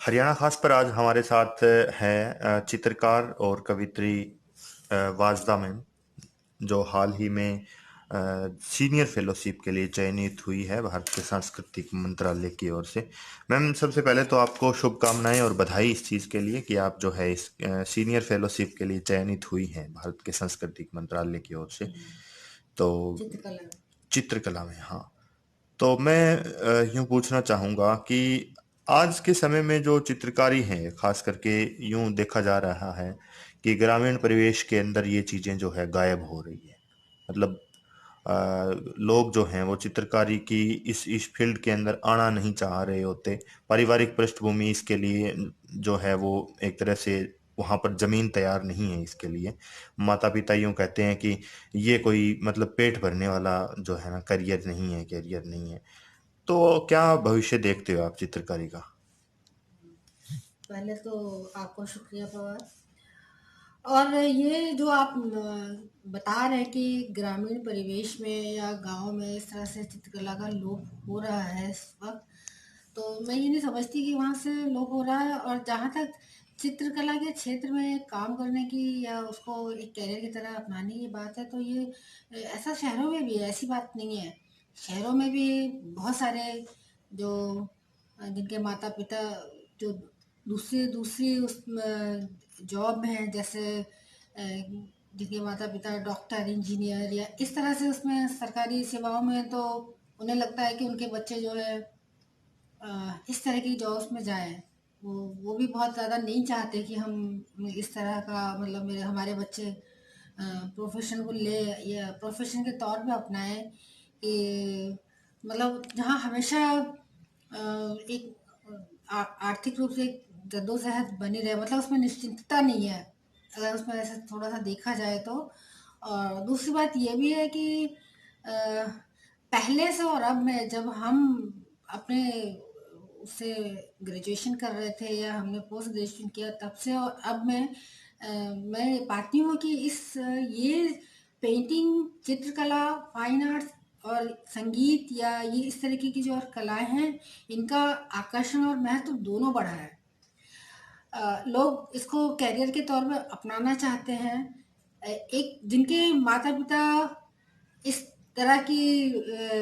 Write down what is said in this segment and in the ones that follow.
हरियाणा खास पर आज हमारे साथ है चित्रकार और कवित्री वाजदा मैम, जो हाल ही में सीनियर फेलोशिप के लिए चयनित हुई है भारत के सांस्कृतिक मंत्रालय की ओर से। मैम, सबसे पहले तो आपको शुभकामनाएं और बधाई इस चीज़ के लिए कि आप जो है इस सीनियर फेलोशिप के लिए चयनित हुई हैं भारत के सांस्कृतिक मंत्रालय की ओर से। तो चित्रकला। चित्रकला में, हाँ। तो मैं यूं पूछना चाहूंगा कि आज के समय में जो चित्रकारी है, खास करके यूं देखा जा रहा है कि ग्रामीण परिवेश के अंदर ये चीजें जो है गायब हो रही है। मतलब लोग जो हैं वो चित्रकारी की इस फील्ड के अंदर आना नहीं चाह रहे होते। पारिवारिक पृष्ठभूमि इसके लिए जो है वो एक तरह से वहां पर जमीन तैयार नहीं है इसके लिए। माता पिता यूं कहते हैं कि ये कोई मतलब पेट भरने वाला जो है ना करियर नहीं है, करियर नहीं है। तो क्या भविष्य देखते हो आप चित्रकारी का? पहले तो आपको शुक्रिया पवार। और ये जो आप बता रहे हैं कि ग्रामीण परिवेश में या गांव में इस तरह से चित्रकला का लोप हो रहा है इस वक्त, तो मैं ये नहीं समझती कि वहाँ से लोप हो रहा है। और जहाँ तक चित्रकला के क्षेत्र में काम करने की या उसको एक कैरियर की तरह अपनाने की बात है, तो ये ऐसा शहरों में भी है, ऐसी बात नहीं है। शहरों में भी बहुत सारे जो जिनके माता पिता जो दूसरी दूसरी उस जॉब में है, जैसे जिनके माता पिता डॉक्टर इंजीनियर या इस तरह से उसमें सरकारी सेवाओं में, तो उन्हें लगता है कि उनके बच्चे जो है इस तरह की जॉब्स में जाएं। वो भी बहुत ज़्यादा नहीं चाहते कि हम इस तरह का, मतलब मेरे हमारे बच्चे प्रोफेशन को ले या प्रोफेशन के तौर पे अपनाएं कि मतलब जहाँ हमेशा एक आर्थिक रूप से एक जद्दोजहद बनी रहे, मतलब उसमें निश्चिंतता नहीं है, अगर उसमें ऐसे थोड़ा सा देखा जाए तो। और दूसरी बात ये भी है कि अ, पहले से और अब में, जब हम अपने उससे ग्रेजुएशन कर रहे थे या हमने पोस्ट ग्रेजुएशन किया, तब से और अब में मैं पाती हूँ कि ये पेंटिंग, चित्रकला, फाइन आर्ट्स और संगीत या ये इस तरीके की जो और कलाएं हैं, इनका आकर्षण और महत्व दोनों बढ़ा है। लोग इसको कैरियर के तौर पे अपनाना चाहते हैं। एक जिनके माता पिता इस तरह की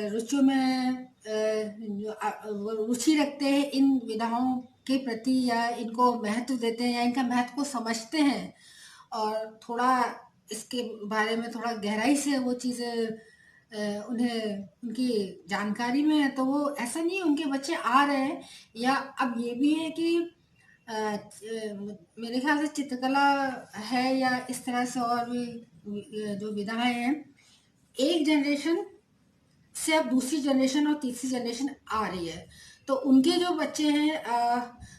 रुचियों में वो रुचि रखते हैं, इन विधाओं के प्रति, या इनको महत्व देते हैं या इनका महत्व को समझते हैं, और थोड़ा इसके बारे में थोड़ा गहराई से वो चीज़ें उन्हें उनकी जानकारी में है, तो वो ऐसा नहीं है उनके बच्चे आ रहे हैं। या अब ये भी है कि मेरे ख्याल से चित्रकला है या इस तरह से और भी जो विधाएं हैं, एक जनरेशन से अब दूसरी जनरेशन और तीसरी जनरेशन आ रही है। तो उनके जो बच्चे हैं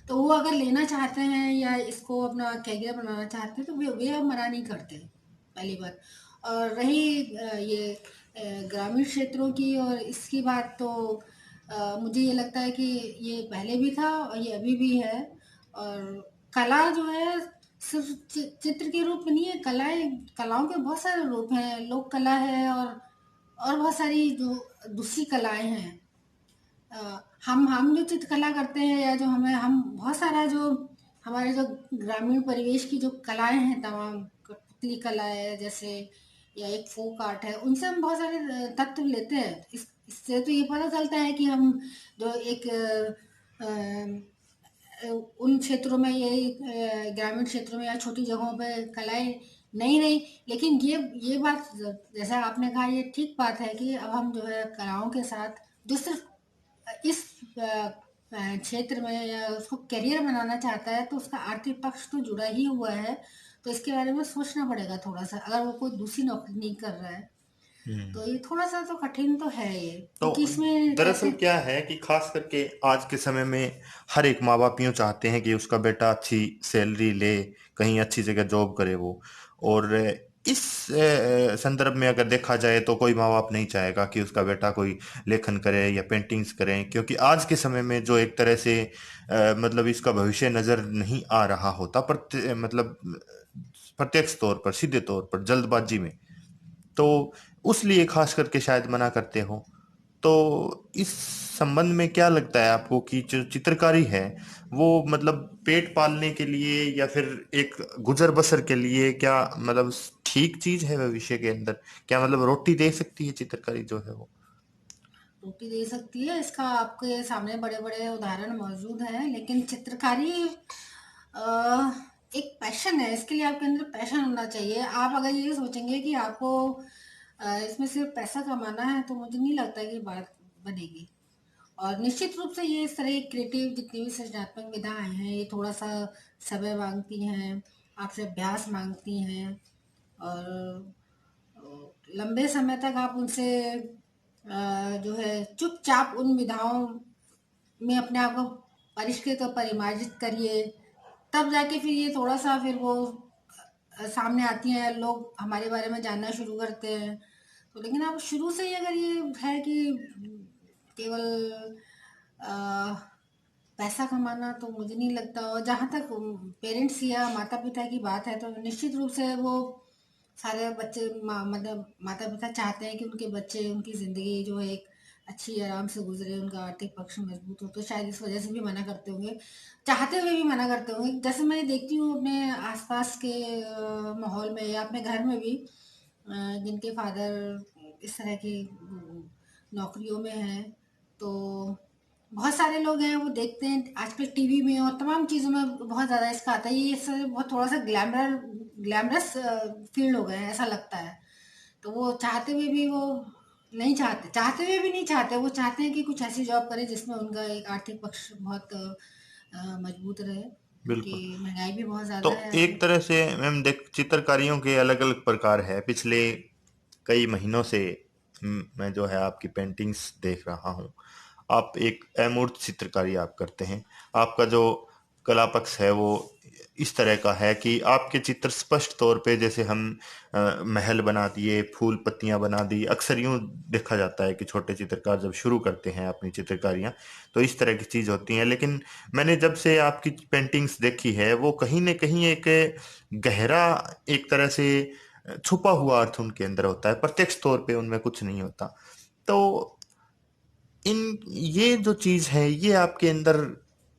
तो वो अगर लेना चाहते हैं या इसको अपना कैरियर बनाना चाहते हैं, तो वे अब मना नहीं करते, पहली बात। और रही ये ग्रामीण क्षेत्रों की और इसकी बात, तो मुझे ये लगता है कि ये पहले भी था और ये अभी भी है। और कला जो है सिर्फ चित्र के रूप में नहीं है। कलाओं के बहुत सारे रूप हैं, लोक कला है और बहुत सारी जो दूसरी कलाएं हैं। हम जो चित्रकला करते हैं या जो हमें हम बहुत सारा जो हमारे जो ग्रामीण परिवेश की जो कलाएं हैं, तमाम पुतली कला है जैसे, या एक फोक आर्ट है, उनसे हम बहुत सारे तत्व लेते हैं। इससे तो ये पता चलता है कि हम जो एक उन क्षेत्रों में, ये ग्रामीण क्षेत्रों में या छोटी जगहों पे कलाएं नहीं नहीं। लेकिन ये बात जैसा आपने कहा, ये ठीक बात है कि अब हम जो है कलाओं के साथ जो सिर्फ इस क्षेत्र में या उसको करियर बनाना चाहता है, तो उसका आर्थिक पक्ष तो जुड़ा ही हुआ है। तो इसके बारे में सोचना पड़ेगा थोड़ा सा, अगर वो कोई दूसरी नौकरी नहीं कर रहा है, तो ये थोड़ा सा तो कठिन तो है ये, तो क्योंकि इसमें दरअसल ऐसे। क्या है कि खास करके आज के समय में हर एक माँ बाप यूं चाहते हैं कि उसका बेटा अच्छी सैलरी ले, कहीं अच्छी जगह जॉब करे वो। और इस संदर्भ में अगर देखा जाए तो कोई माँ बाप नहीं चाहेगा कि उसका बेटा कोई लेखन करे या पेंटिंग्स करे, क्योंकि आज के समय में जो एक तरह से मतलब इसका भविष्य नजर नहीं आ रहा होता, मतलब प्रत्यक्ष तौर पर, सीधे तौर पर, जल्दबाजी में। तो उस लिए खास करके शायद मना करते हो। तो इस संबंध में क्या लगता है आपको कि जो चित्रकारी है वो मतलब पेट पालने के लिए या फिर एक गुजर बसर के लिए क्या मतलब ठीक चीज है भविष्य के अंदर? क्या मतलब रोटी दे सकती है चित्रकारी जो है वो? रोटी दे सकती है, इसका आपके सामने बड़े-बड़े उदाहरण मौजूद हैं, लेकिन चित्रकारी अ, एक पैशन है, इसके लिए आपके अंदर पैशन होना चाहिए। आप अगर ये सोचेंगे कि आपको इसमें सिर्फ़ पैसा कमाना है, तो मुझे नहीं लगता कि बात बनेगी। और निश्चित रूप से ये इस तरह की क्रिएटिव जितनी भी सृजनात्मक विधाएँ हैं, ये थोड़ा-सा समय माँगती हैं, आपसे अभ्यास माँगती हैं और लंबे समय तक आप उनसे जो है चुपचाप उन विधाओं में अपने आप को परिष्कृत और परिमार्जित करिए, तब जाके फिर ये थोड़ा-सा फिर वो सामने आती हैं, लोग हमारे बारे में जानना शुरू करते हैं। तो लेकिन आप शुरू से ही अगर ये है कि केवल अ, पैसा कमाना, तो मुझे नहीं लगता। और जहाँ तक पेरेंट्स या माता-पिता की बात है, तो निश्चित रूप से वो सारे बच्चे मतलब माता-पिता चाहते हैं कि उनके बच्चे, उनकी ज़िंदगी जो है एक अच्छी आराम से गुज़रे, उनका आर्थिक पक्ष मज़बूत हो, तो शायद इस वज़ह से भी मना करते होंगे। चाहते हुए भी मना करते होंगे। जैसे मैं देखती हूँ अपने आस-पास के माहौल में या अपने घर में भी, जिनके फादर इस तरह की नौकरियों में हैं, तो बहुत सारे लोग हैं वो देखते हैं आजकल टीवी में और तमाम चीज़ों में बहुत ज़्यादा इसका आता है। ये इससे बहुत थोड़ा-सा ग्लैमरस फ़ील्ड हो गए हैं, ऐसा लगता है। तो वो चाहते हुए भी वो नहीं चाहते, चाहते हुए भी नहीं चाहते, वो चाहते हैं कि कुछ ऐसी जॉब करें जिसमें उनका एक आर्थिक पक्ष बहुत मजबूत रहे, क्योंकि बिल्कुल। महँगाई भी बहुत तो ज़्यादा है एक आजकल। तरह से मैम देख, चित्रकारियों के अलग अलग प्रकार है। पिछले कई महीनों से मैं जो है आपकी पेंटिंग्स देख रहा हूँ। आप एक अमूर्त चित्रकारी आप करते हैं। आपका जो कला पक्ष है वो इस तरह का है कि आपके चित्र स्पष्ट तौर पे, जैसे हम महल बना दिए, फूल पत्तियां बना दी, अक्सर यूं देखा जाता है कि छोटे चित्रकार जब शुरू करते हैं अपनी चित्रकारियां तो इस तरह की चीज होती हैं। लेकिन मैंने जब से आपकी पेंटिंग्स देखी है वो कहीं न कहीं एक गहरा, एक तरह से छुपा हुआ अर्थ उनके अंदर होता है, प्रत्यक्ष तौर पे उनमें कुछ नहीं होता। तो इन ये जो चीज है ये आपके अंदर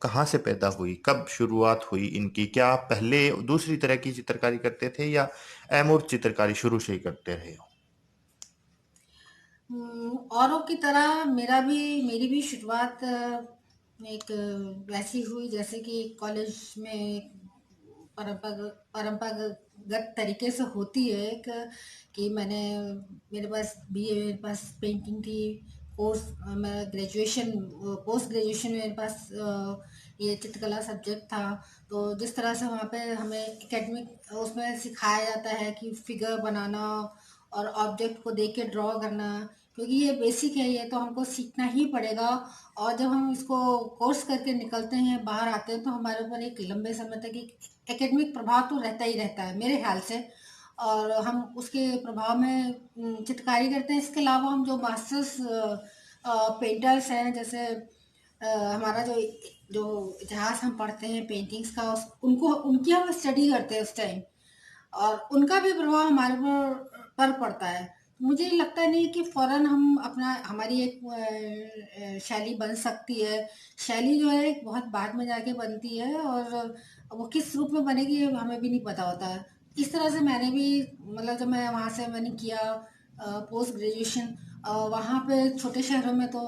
कहाँ से पैदा हुई, कब शुरुआत हुई इनकी? क्या आप पहले दूसरी तरह की चित्रकारी करते थे या अमूर्त चित्रकारी शुरू से ही करते रहे हो? औरों की तरह मेरी भी शुरुआत एक वैसी हुई जैसे कि कॉलेज में परंपरागत तरीके से होती है, एक कि मेरे पास बीए, मेरे पास पेंटिंग थी, मैं ग्रेजुएशन, पोस्ट ग्रेजुएशन में मेरे पास ये चित्रकला सब्जेक्ट था। तो जिस तरह से वहाँ पे हमें एकेडमिक उसमें सिखाया जाता है कि फिगर बनाना और ऑब्जेक्ट को देख के ड्रॉ करना, क्योंकि ये बेसिक है, ये तो हमको सीखना ही पड़ेगा। और जब हम इसको कोर्स करके निकलते हैं, बाहर आते हैं, तो हमारे ऊपर एक लंबे समय तक एक एकेडमिक प्रभाव तो रहता ही रहता है मेरे ख्याल से। और हम उसके प्रभाव में चित्रकारी करते हैं। इसके अलावा हम जो मास्टर्स पेंटर्स हैं, जैसे हमारा जो जो इतिहास हम पढ़ते हैं पेंटिंग्स का, उनको उनकी हम स्टडी करते हैं उस टाइम, और उनका भी प्रभाव हमारे पर पड़ता है। मुझे लगता नहीं कि फ़ौरन हम अपना हमारी एक शैली बन सकती है। शैली जो है एक बहुत बाद में जाके बनती है, और वो किस रूप में बनेगी ये हमें भी नहीं पता होता है। इस तरह से मैंने भी, मतलब जब मैं वहाँ से मैंने किया पोस्ट ग्रेजुएशन, वहाँ पे छोटे शहरों में तो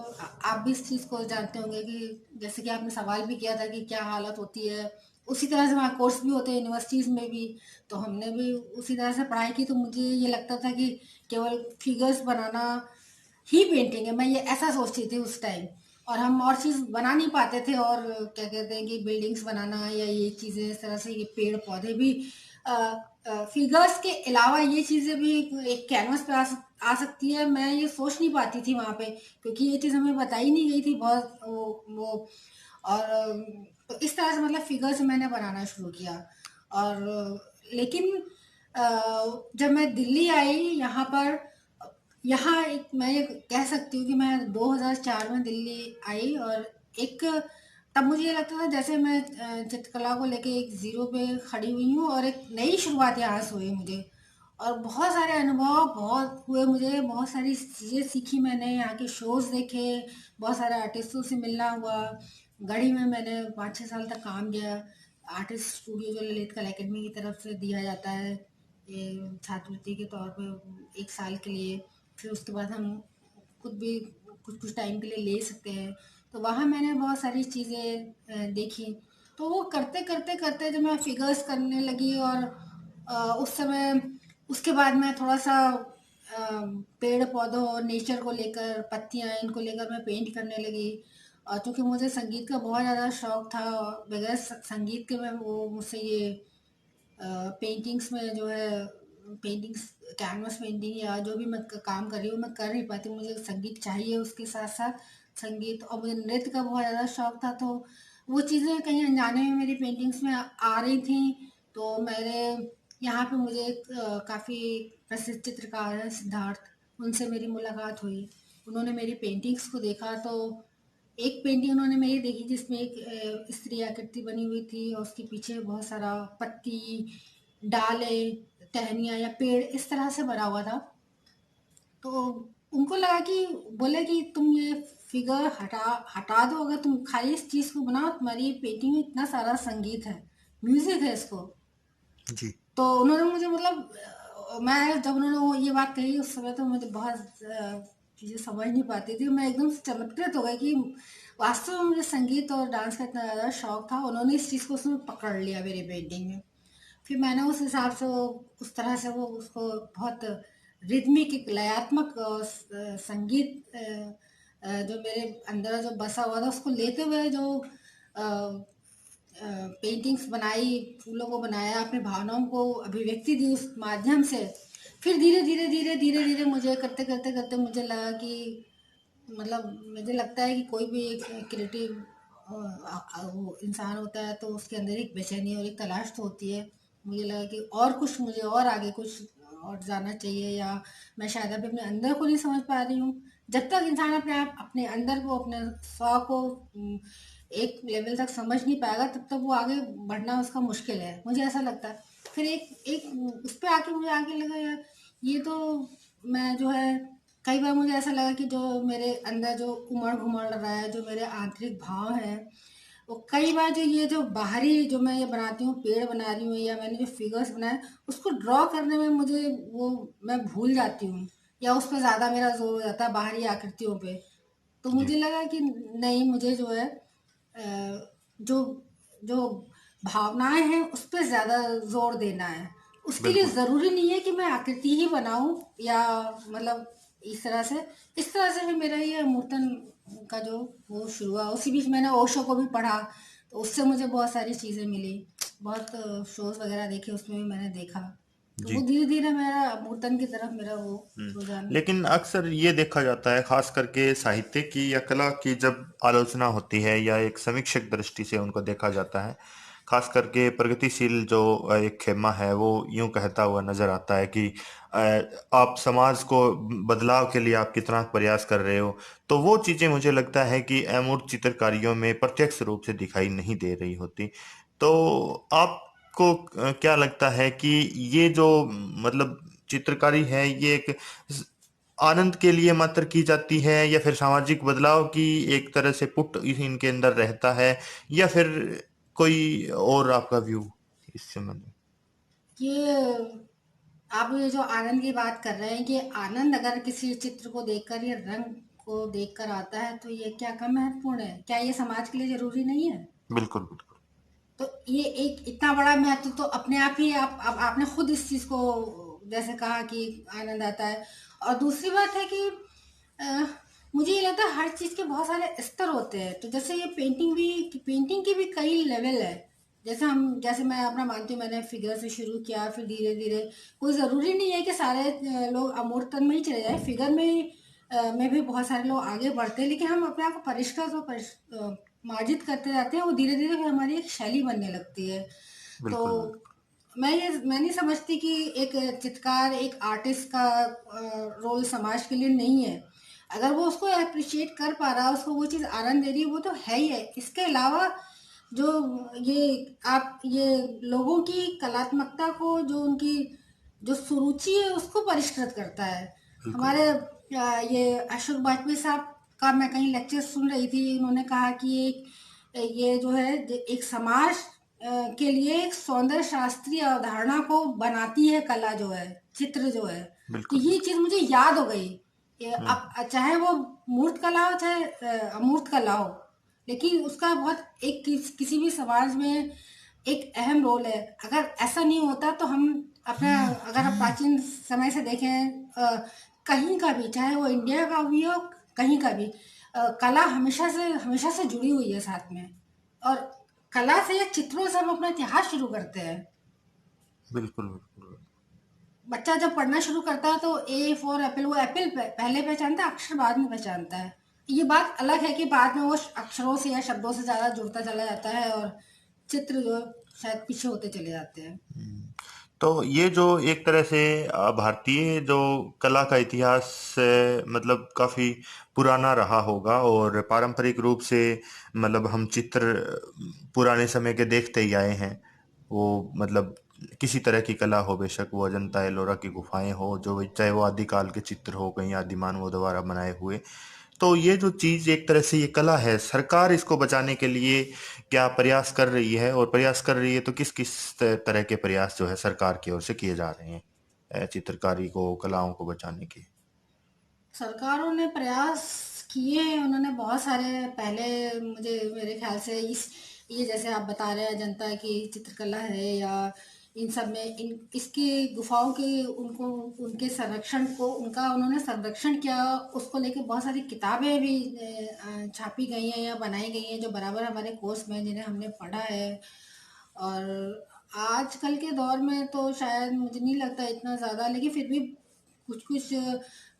आप भी इस चीज़ को जानते होंगे कि जैसे कि आपने सवाल भी किया था कि क्या हालत होती है, उसी तरह से वहाँ कोर्स भी होते हैं यूनिवर्सिटीज़ में भी। तो हमने भी उसी तरह से पढ़ाई की, तो मुझे ये लगता था कि केवल फिगर्स बनाना ही पेंटिंग है, मैं ये ऐसा सोचती थी उस टाइम। और हम और चीज़ बना नहीं पाते थे, और क्या कहते हैं कि बिल्डिंग्स बनाना या ये चीज़ें इस तरह से, ये पेड़ पौधे भी फिगर्स के अलावा ये चीज़ें भी एक कैनवस पे आ सकती है, मैं ये सोच नहीं पाती थी वहाँ पे, क्योंकि ये चीज़ हमें बताई नहीं गई थी बहुत वो। और तो इस तरह से मतलब फिगर से मैंने बनाना शुरू किया। और लेकिन जब मैं दिल्ली आई यहाँ पर, यहाँ एक मैं ये कह सकती हूँ कि मैं 2004 में दिल्ली आई, और एक तब मुझे ये लगता था जैसे मैं चित्रकला को लेके एक ज़ीरो पे खड़ी हुई हूँ और एक नई शुरुआत यहाँ से हुई मुझे। और बहुत सारे अनुभव बहुत हुए मुझे, बहुत सारी चीज़ें सीखी मैंने, यहाँ के शोज़ देखे, बहुत सारे आर्टिस्टों से मिलना हुआ। गढ़ी में मैंने 5-6 साल तक काम किया। आर्टिस्ट स्टूडियो जो ललित कला अकेडमी की तरफ से दिया जाता है, ये छात्रवृत्ति के तौर पे 1 साल के लिए। फिर उसके बाद हम खुद भी कुछ-कुछ टाइम के लिए ले सकते हैं। तो वहाँ मैंने बहुत सारी चीज़ें देखी। तो वो करते-करते जब मैं फिगर्स करने लगी और उस समय उसके बाद मैं थोड़ा-सा पेड़-पौधों और नेचर को लेकर, पत्तियाँ इनको लेकर मैं पेंट करने लगी। और चूँकि मुझे संगीत का बहुत ज़्यादा शौक था, और बगैर संगीत के मैं वो मुझसे ये पेंटिंग्स में जो है, पेंटिंग्स, कैनवस पेंटिंग या जो भी मैं काम कर रही हूँ मैं कर नहीं पाती, मुझे संगीत चाहिए उसके साथ साथ संगीत। और मुझे नृत्य का बहुत ज़्यादा शौक था, तो वो चीज़ें कहीं अनजाने में मेरी पेंटिंग्स में आ रही थी। तो मेरे यहाँ पे मुझे एक काफ़ी प्रसिद्ध चित्रकार है सिद्धार्थ, उनसे मेरी मुलाकात हुई। उन्होंने मेरी पेंटिंग्स को देखा, तो एक पेंटिंग उन्होंने मेरी देखी जिसमें एक स्त्री आकृति बनी हुई थी और उसके पीछे बहुत सारा पत्ती, डालें, टहनियाँ या पेड़ इस तरह से बना हुआ था। तो उनको लगा कि, बोले कि तुम ये फिगर हटा हटा दो, अगर तुम खाली इस चीज़ को बनाओ, तुम्हारी पेंटिंग में इतना सारा संगीत है, म्यूज़िक है इसको। जी। तो उन्होंने मुझे मतलब मैं जब उन्होंने वो ये बात कही उस समय तो मुझे बहुत चीज़ें समझ नहीं पाती थी। मैं एकदम से चमत्कृत हो गई कि वास्तव में मुझे संगीत और डांस का इतना ज़्यादा शौक था, उन्होंने इस चीज़ को उसमें पकड़ लिया मेरी पेंटिंग में। फिर मैंने उस हिसाब से वो उस तरह से वो उसको बहुत रिदमिक एक लयात्मक संगीत जो मेरे अंदर जो बसा हुआ था उसको लेते हुए जो पेंटिंग्स बनाई, फूलों को बनाया, अपनी भावनाओं को अभिव्यक्ति दी उस माध्यम से। फिर धीरे धीरे मुझे करते करते करते मुझे लगा कि मतलब मुझे लगता है कि कोई भी एक क्रिएटिव वो इंसान होता है तो उसके अंदर एक बेचैनी और एक तलाश तो होती है। मुझे लगा कि और कुछ मुझे और आगे कुछ और जानना चाहिए, या मैं शायद अभी अपने अंदर को नहीं समझ पा रही हूँ। जब तक इंसान अपने आप अपने अंदर को अपने स्व को एक लेवल तक समझ नहीं पाएगा तब तक वो आगे बढ़ना उसका मुश्किल है, मुझे ऐसा लगता है। फिर एक एक उस पे आके मुझे आगे लगा यार, ये तो मैं जो है कई बार मुझे ऐसा लगा कि जो मेरे अंदर जो उमड़-घुमड़ रहा है, जो मेरे आंतरिक भाव हैं, वो कई बार जो ये जो बाहरी जो मैं ये बनाती हूँ, पेड़ बना रही हूँ या मैंने जो फिगर्स बनाए, उसको ड्रॉ करने में मुझे वो मैं भूल जाती हूँ, या उस पे ज़्यादा मेरा ज़ोर हो जाता है बाहरी आकृतियों पे। तो जी। मुझे लगा कि नहीं, मुझे जो है जो जो भावनाएँ हैं उस पे ज़्यादा ज़ोर देना है। उसके लिए बिल्कुल। ज़रूरी नहीं है कि मैं आकृति ही बनाऊँ, या मतलब इस तरह से भी मेरा ये मूर्तन का जो वो शुरू हुआ। उसी बीच मैंने ओशो को भी पढ़ा, तो उससे मुझे बहुत सारी चीज़ें मिली। बहुत शोज़ वगैरह देखे, उसमें भी मैंने देखा। तो वो जी। धीरे-धीरे मेरा मूर्तन की तरफ मेरा वो रुझान। लेकिन अक्सर ये देखा जाता है, खास करके साहित्य की या कला की जब आलोचना होती है या एक समीक्षक दृष्टि से उनको देखा जाता है, खास करके प्रगतिशील जो एक खेमा है वो यूं कहता हुआ नजर आता है कि अ, आप समाज को बदलाव के लिए आप कितना प्रयास कर रहे हो। तो वो चीजें मुझे लगता है कि अमूर्त चित्रकारियों में प्रत्यक्ष रूप से दिखाई नहीं दे रही होती। तो आपको क्या लगता है कि ये जो मतलब चित्रकारी है, ये एक आनंद के लिए मात्र की जाती है या फिर सामाजिक बदलाव की एक तरह से पुट इनके अंदर रहता है, या फिर कोई और आपका व्यू इस संबंध में? ये आप ये जो आनंद की बात कर रहे हैं, ये आनंद अगर किसी चित्र को देखकर या रंग को देखकर आता है तो ये क्या कम महत्वपूर्ण है? क्या ये समाज के लिए ज़रूरी नहीं है? बिल्कुल, बिल्कुल। तो ये एक इतना बड़ा महत्व तो अपने आप ही आपने खुद इस चीज़ को जैसे कहा कि आनंद आता है। और दूसरी बात है कि अ, मुझे ये लगता है हर चीज़ के बहुत सारे स्तर होते हैं। तो जैसे ये पेंटिंग की भी कई लेवल है। जैसे मैं अपना मानती हूँ, मैंने फिगर से शुरू किया, फिर धीरे-धीरे कोई ज़रूरी नहीं है कि सारे लोग अमूर्तन में ही चले जाएँ। फिगर में भी बहुत सारे लोग आगे बढ़ते हैं, लेकिन हम अपने आप को परिष्कृत और मार्जित करते जाते हैं, वो धीरे-धीरे फिर हमारी एक शैली बनने लगती है। तो बिल्कुल, बिल्कुल। मैं नहीं समझती कि एक चित्रकार, एक आर्टिस्ट का रोल समाज के लिए नहीं है। अगर वो उसको एप्रिशिएट कर पा रहा है, उसको वो चीज़ आनंद दे रही है, वो तो है ही है। इसके अलावा जो ये लोगों की कलात्मकता को, जो उनकी जो सुरुचि है उसको परिष्कृत करता है। बिल्कुल। हमारे ये अशोक वाजपेयी साहब का मैं कहीं लेक्चर सुन रही थी, उन्होंने कहा कि ये जो है एक समाज के लिए एक सौंदर्य शास्त्रीय अवधारणा को बनाती है कला, जो है चित्र जो है। तो बिल्कुल। ये चीज मुझे याद हो गई। हम्म। अब चाहे वो मूर्त कला हो चाहे अमूर्त कला हो, लेकिन उसका बहुत एक किसी भी समाज में एक अहम रोल है। अगर ऐसा नहीं होता तो हम अपना, अगर आप प्राचीन समय से देखें, कहीं का भी, चाहे वो इंडिया का भी हो, कहीं का भी, कला हमेशा से जुड़ी हुई है साथ में। और कला से या चित्रों से हम अपना इतिहास शुरू करते हैं। बिल्कुल। बिल्कुल। बच्चा जब पढ़ना शुरू करता है तो ए फॉर एप्पल, वो एप्पल पहले पहचानता है, अक्षर बाद में पहचानता है। ये बात अलग है कि बाद में वो अक्षरों से या शब्दों से ज़्यादा जुड़ता चला जाता है, और चित्र जो शायद पीछे होते चले जाते हैं। तो ये जो एक तरह से भारतीय जो कला का इतिहास मतलब काफी पुराना रहा होगा, और पारंपरिक रूप से मतलब हम चित्र पुराने समय के देखते ही आए हैं। वो मतलब किसी तरह की कला हो, बेशक वो अजंता एलोरा की गुफाएं हो, जो चाहे वो आदिकाल के चित्र हो, कहीं आदिमानवों द्वारा बनाए हुए। तो ये जो चीज एक तरह से ये कला है, सरकार इसको बचाने के लिए क्या प्रयास कर रही है, और प्रयास कर रही है तो किस किस तरह के प्रयास जो है सरकार की ओर से किए जा रहे हैं चित्रकारी को, कलाओं को बचाने के? सरकारों ने प्रयास किए हैं, उन्होंने बहुत सारे पहले, मुझे मेरे ख्याल से इस ये जैसे आप बता रहे हैं जनता की चित्रकला है, या इन सब में इन इसकी गुफाओं के उनको उनके संरक्षण को उनका उन्होंने संरक्षण किया। उसको लेके बहुत सारी किताबें भी छापी गई हैं या बनाई गई हैं, जो बराबर हमारे कोर्स में, जिन्हें हमने पढ़ा है। और आजकल के दौर में तो शायद मुझे नहीं लगता इतना ज़्यादा, लेकिन फिर भी कुछ कुछ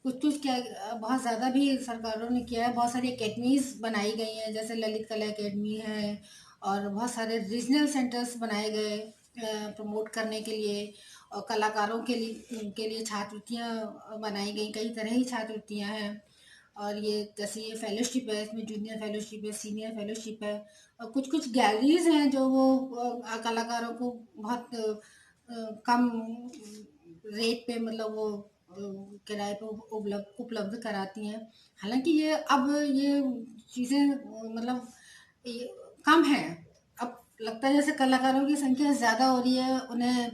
कुछ कुछ क्या, बहुत ज़्यादा भी सरकारों ने किया है। बहुत सारी एकेडमीज बनाई गई हैं, जैसे ललित कला एकेडमी है, और बहुत सारे रीजनल सेंटर्स बनाए गए प्रमोट करने के लिए। और कलाकारों के लिए छात्रवृत्तियाँ बनाई गई, कई तरह की छात्रवृत्तियाँ हैं। और ये जैसे ये फेलोशिप है, इसमें जूनियर फेलोशिप है, सीनियर फेलोशिप है। और कुछ कुछ गैलरीज हैं जो वो कलाकारों को बहुत कम रेट पे, मतलब वो किराए पे उपलब्ध कराती हैं। हालांकि ये चीज़ें मतलब ये कम है। अब लगता है जैसे कलाकारों की संख्या ज़्यादा हो रही है, उन्हें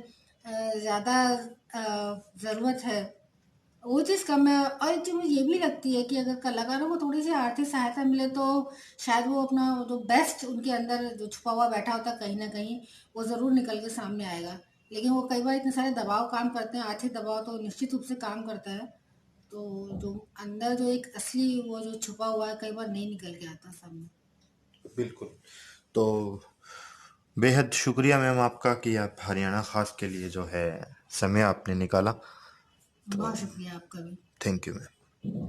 ज़्यादा ज़रूरत है, वो चीज़ कम है। और एक चीज़ मुझे ये भी लगती है कि अगर कलाकारों को थोड़ी सी आर्थिक सहायता मिले तो शायद वो अपना जो बेस्ट उनके अंदर जो छुपा हुआ बैठा होता है कहीं ना कहीं, वो ज़रूर निकल के सामने आएगा। लेकिन वो कई बार इतने सारे दबाव काम करते हैं, आर्थिक दबाव तो निश्चित रूप से काम करता है। तो जो अंदर जो एक असली वो जो छुपा हुआ है, कई बार नहीं निकल के आता सामने। बिल्कुल। तो बेहद शुक्रिया मैम आपका कि आप हरियाणा खास के लिए जो है समय आपने निकाला। तो बहुत शुक्रिया आपका भी। Thank you ma'am.